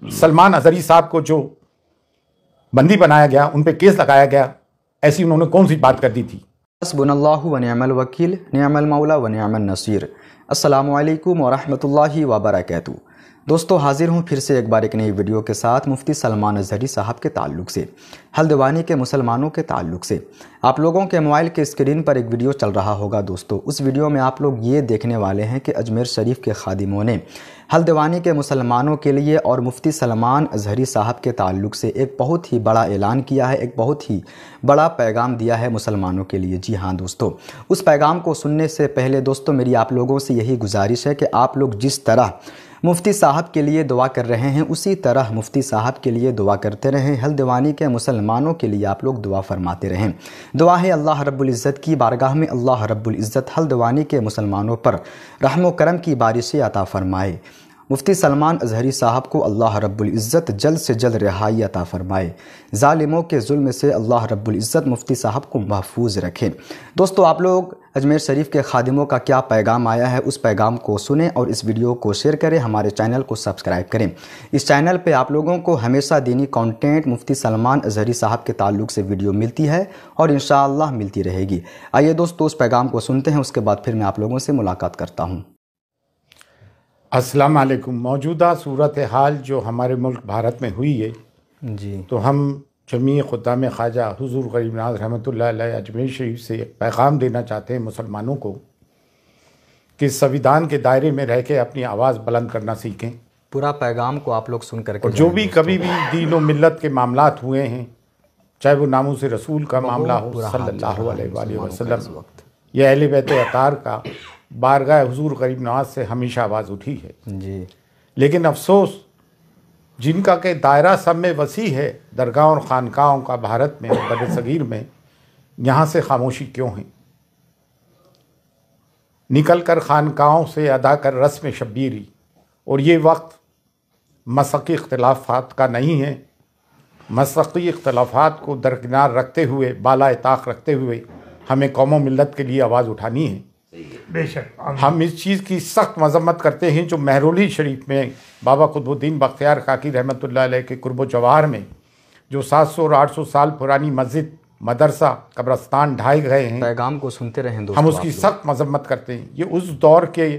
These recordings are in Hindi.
सलमान अजहरी साहब को जो बंदी बनाया गया, उन पे केस लगाया गया, ऐसी उन्होंने कौन सी बात कर दी थी? हस्बुनल्लाहु व निअमल वकील निअमल मौला व निअमन नसीर। अस्सलामु अलैकुम व रहमतुल्लाहि व बरकातहू। दोस्तों, हाजिर हूँ फिर से एक बार एक नई वीडियो के साथ मुफ्ती सलमान अजहरी साहब के ताल्लुक़ से, हल्द्वानी के मुसलमानों के ताल्लुक़ से। आप लोगों के मोबाइल के स्क्रीन पर एक वीडियो चल रहा होगा दोस्तों। उस वीडियो में आप लोग ये देखने वाले हैं कि अजमेर शरीफ के खादिमों ने हल्द्वानी के मुसलमानों के लिए और मुफ्ती सलमान अजहरी साहब के ताल्लुक़ से एक बहुत ही बड़ा ऐलान किया है, एक बहुत ही बड़ा पैगाम दिया है मुसलमानों के लिए। जी हाँ दोस्तों, उस पैगाम को सुनने से पहले दोस्तों मेरी आप लोगों से यही गुजारिश है कि आप लोग जिस तरह मुफ्ती साहब के लिए दुआ कर रहे हैं उसी तरह मुफ्ती साहब के लिए दुआ करते रहें। हल्द्वानी के मुसलमानों के लिए आप लोग दुआ फरमाते रहें। दुआ है अल्लाह रब्बुल इज़्ज़त की बारगाह में अल्लाह रब्बुल इज़्ज़त हल्द्वानी के मुसलमानों पर रहम व करम की बारिशें अता फरमाए। मुफ्ती सलमान अजहरी साहब को अल्लाह रब्बुल इज़्ज़त जल्द से जल्द रिहाई अता फरमाए। ज़ालिमों के जुल्म से अल्लाह रब्बुल इज़्ज़त मुफ्ती साहब को महफूज रखें। दोस्तों, आप लोग अजमेर शरीफ के खादिमों का क्या पैगाम आया है उस पैगाम को सुनें और इस वीडियो को शेयर करें, हमारे चैनल को सब्सक्राइब करें। इस चैनल पे आप लोगों को हमेशा दीनी कंटेंट मुफ्ती सलमान अजहरी साहब के ताल्लुक़ से वीडियो मिलती है और इंशाअल्लाह मिलती रहेगी। आइए दोस्तों, उस पैगाम को सुनते हैं, उसके बाद फिर मैं आप लोगों से मुलाकात करता हूँ। अस्सलाम वालेकुम। मौजूदा सूरत हाल जो हमारे मुल्क भारत में हुई है जी, तो हम जमी खुद्दाम ख्वाजा हुज़ूर गरीब नवाज़ रहमतुल्लाह अलैह अजमेर शरीफ से एक पैगाम देना चाहते हैं मुसलमानों को कि संविधान के दायरे में रह के अपनी आवाज़ बुलंद करना सीखें। पूरा पैगाम को आप लोग सुन करके और जो भी कभी भी दीन व मिल्लत के मामलात हुए हैं, चाहे वो नामूस रसूल का मामला हो सल्लल्लाहु अलैहि वसल्लम या अहले बैत अतार का, बारगाह हुजूर गरीब नवाज से हमेशा आवाज़ उठी है जी। लेकिन अफसोस जिनका के दायरा सब में वसी है, दरगाह और खानकाहों का भारत में और बड़े सगीर में, यहाँ से खामोशी क्यों है? निकल कर खानकाहों से अदा कर रस्म शब्बीरी। और ये वक्त मसक़ी इख्तिलाफ़ात का नहीं है। मसक़ी इख्तिलाफ़ात को दरकिनार रखते हुए, बाला ताक़ रखते हुए हमें कौम व मिल्लत के लिए आवाज़ उठानी है। बेशक हम इस चीज़ की सख्त मजम्मत करते हैं जो महरौली शरीफ में बाबा कुतुबुद्दीन बख्तियार काकी रहमतुल्लाह अलैह के कुर्ब जवाहर में जो 700 और 800 साल पुरानी मस्जिद, मदरसा, कब्रस्तान ढाए गए हैं, पैगाम को सुनते रहें दोस्तों, हम उसकी सख्त मजम्मत करते हैं। ये उस दौर के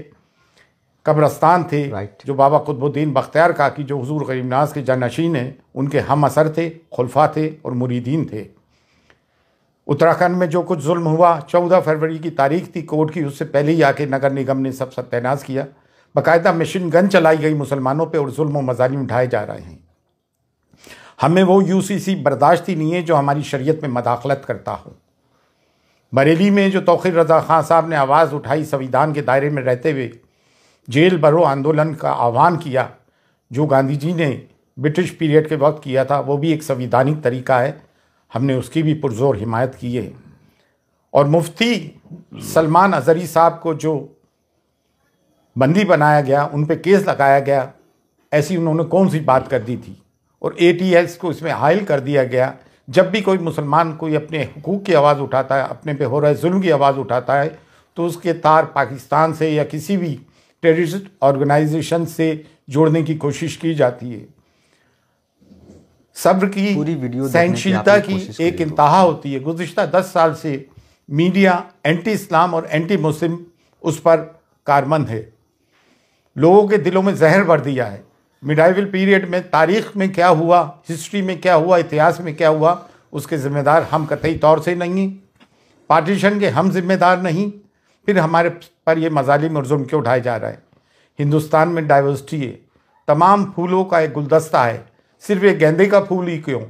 कब्रस्तान थे जो बाबा कुतुबुद्दीन बख्तियार काकी जो हुजूर गरीब नवाज के जानशीन हैं, उनके हम असर थे, खुलफा थे और मुरीदीन थे। उत्तराखंड में जो कुछ जुल्म हुआ, 14 फरवरी की तारीख थी कोर्ट की, उससे पहले ही आके नगर निगम ने सब सत्यानाश किया। बाकायदा मशीन गन चलाई गई मुसलमानों पे और जुल्म व मज़ालिम उठाए जा रहे हैं। हमें वो यूसीसी बर्दाश्त ही नहीं है जो हमारी शरीयत में मदाखलत करता हो। बरेली में जो तौक़ीर रज़ा ख़ान साहब ने आवाज़ उठाई, संविधान के दायरे में रहते हुए जेल भरो आंदोलन का आह्वान किया, जो गांधी जी ने ब्रिटिश पीरियड के वक्त किया था, वो भी एक संविधानिक तरीका है। हमने उसकी भी पुरजोर हिमायत की है। और मुफ्ती सलमान अजहरी साहब को जो बंदी बनाया गया, उन पे केस लगाया गया, ऐसी उन्होंने कौन सी बात कर दी थी? और ATS को इसमें हायल कर दिया गया। जब भी कोई मुसलमान कोई अपने हुकूक की आवाज़ उठाता है, अपने पे हो रहे जुल्म की आवाज़ उठाता है, तो उसके तार पाकिस्तान से या किसी भी टेररिस्ट ऑर्गेनाइजेशन से जोड़ने की कोशिश की जाती है। सब्र की, पूरी वीडियो सहनशीलता की एक इंतहा होती है। गुज़िश्ता 10 साल से मीडिया एंटी इस्लाम और एंटी मुस्लिम उस पर कारमंद है। लोगों के दिलों में जहर भर दिया है। मिडाइवल पीरियड में तारीख़ में क्या हुआ, हिस्ट्री में क्या हुआ, इतिहास में क्या हुआ, उसके ज़िम्मेदार हम कतई तौर से नहीं। पार्टीशन के हम ज़िम्मेदार नहीं। फिर हमारे पर ये मज़ालिम और जुल्म क्यों उठाए जा रहा है? हिंदुस्तान में डाइवर्सिटी है, तमाम फूलों का एक गुलदस्ता है। सिर्फ एक गेंदे का फूल ही क्यों?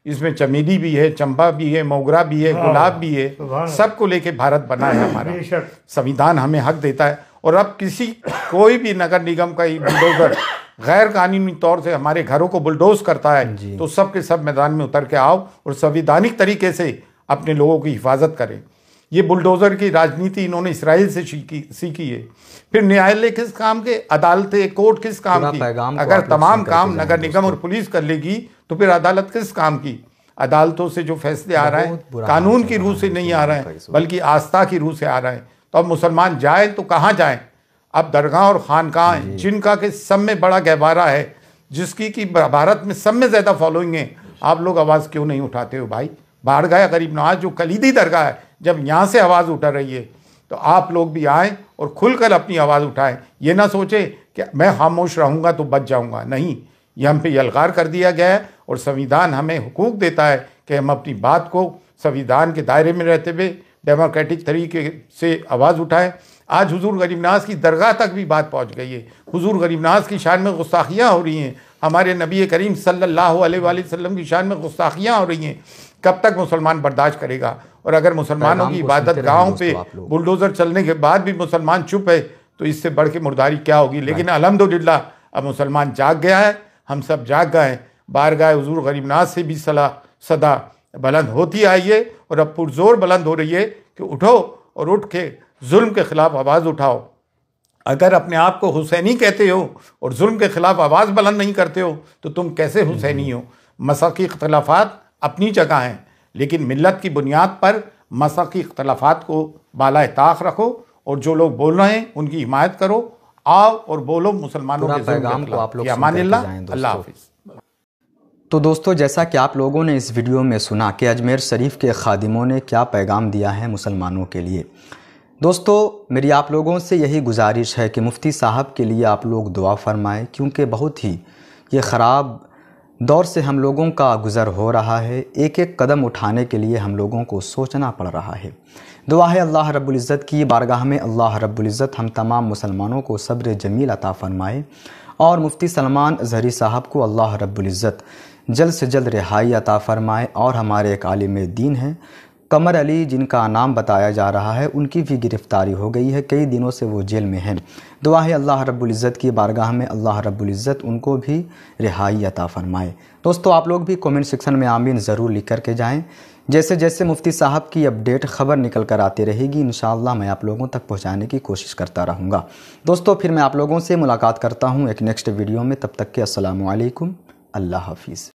इसमें चमेली भी है, चंपा भी है, मोगरा भी है, गुलाब भी है। सबको लेके भारत बना है हमारा। संविधान हमें हक देता है। और अब कोई भी नगर निगम का बुलडोजर गैर कानूनी तौर से हमारे घरों को बुलडोज करता है तो सब के सब मैदान में उतर के आओ और संविधानिक तरीके से अपने लोगों की हिफाजत करें। ये बुलडोज़र की राजनीति इन्होंने इसराइल से सीखी है। फिर न्यायालय किस काम के, अदालतें, कोर्ट किस काम की? अगर तमाम काम नगर निगम और पुलिस कर लेगी तो फिर अदालत किस काम की? अदालतों से जो फैसले आ रहे हैं कानून की रूह से नहीं आ रहे हैं बल्कि आस्था की रूह से आ रहे हैं। तो अब मुसलमान जाए तो कहाँ जाएं? अब दरगाह और खानकाह जिनका के सब में बड़ा गहवारा है, जिसकी कि भारत में सब में ज़्यादा फॉलोइंग है, आप लोग आवाज़ क्यों नहीं उठाते हो भाई? बारगाह गरीब नवाज जो कलीदी दरगाह है, जब यहाँ से आवाज़ उठा रही है तो आप लोग भी आएँ और खुलकर अपनी आवाज़ उठाएं। ये ना सोचे कि मैं खामोश रहूँगा तो बच जाऊँगा, नहीं, ये हम पे यलगार कर दिया गया है और संविधान हमें हुकूक देता है कि हम अपनी बात को संविधान के दायरे में रहते हुए डेमोक्रेटिक तरीके से आवाज़ उठाएं। आज हुजूर गरीब नवाज की दरगाह तक भी बात पहुंच गई है। हुजूर गरीब नवाज की शान में गुस्ताखियाँ हो रही हैं, हमारे नबी करीम सल्लल्लाहु अलैहि वसल्लम की शान में गुस्ताखियाँ हो रही हैं। कब तक मुसलमान बर्दाश्त करेगा? और अगर मुसलमानों की इबादत गाँव पे बुलडोज़र चलने के बाद भी मुसलमान चुप है तो इससे बढ़ के मुर्दारी क्या होगी? लेकिन अल्हम्दुलिल्लाह अब मुसलमान जाग गया है, हम सब जाग गए हैं। बारगाह हुजूर गरीब नवाज से भी सदा बुलंद होती आई है और अब पुरजोर बुलंद हो रही है कि उठो और उठ के जुल्म के ख़िलाफ़ आवाज़ उठाओ। अगर अपने आप को हुसैनी कहते हो और जुल्म के ख़िलाफ़ आवाज़ बुलंद नहीं करते हो तो तुम कैसे हुसैनी हो? मसलकी इख्तलाफात अपनी जगह हैं, लेकिन मिल्लत की बुनियाद पर मसलकी इख्तलाफात को बाला ताक़ रखो और जो लोग बोल रहे हैं उनकी हिमायत करो। आओ और बोलो मुसलमानों के पैगाम को आप लोग अल्लाह हाफिज़। तो दोस्तों, जैसा कि आप लोगों ने इस वीडियो में सुना कि अजमेर शरीफ के खादिमों ने क्या पैगाम दिया है मुसलमानों के लिए। दोस्तों, मेरी आप लोगों से यही गुजारिश है कि मुफ्ती साहब के लिए आप लोग दुआ फरमाएं, क्योंकि बहुत ही ये ख़राब दौर से हम लोगों का गुज़र हो रहा है। एक एक कदम उठाने के लिए हम लोगों को सोचना पड़ रहा है। दुआ है अल्लाह रब्बुल इज़्ज़त की बारगाह में अल्लाह रब्बुल इज़्ज़त हम तमाम मुसलमानों को सब्र जमील अता फरमाए और मुफ्ती सलमान अज़हरी साहब को अल्लाह रब्बुल इज़्ज़त जल्द से जल्द रिहाई अता फरमाए। और हमारे एक आलिम दीन हैं कमर अली, जिनका नाम बताया जा रहा है, उनकी भी गिरफ़्तारी हो गई है, कई दिनों से वो जेल में हैं। दुआ है अल्लाह रब्बुल इज़्ज़त की बारगाह में अल्लाह रब्बुल इज़्ज़त उनको भी रिहाई अता फरमाए। दोस्तों, आप लोग भी कमेंट सेक्शन में आमीन ज़रूर लिख करके जाएँ। जैसे जैसे मुफ्ती साहब की अपडेट खबर निकल कर आती रहेगी, इंशाअल्लाह मैं आप लोगों तक पहुँचाने की कोशिश करता रहूँगा। दोस्तों, फिर मैं आप लोगों से मुलाकात करता हूँ एक नेक्स्ट वीडियो में। तब तक के अस्सलामु अलैकुम, अल्लाह हाफिज़।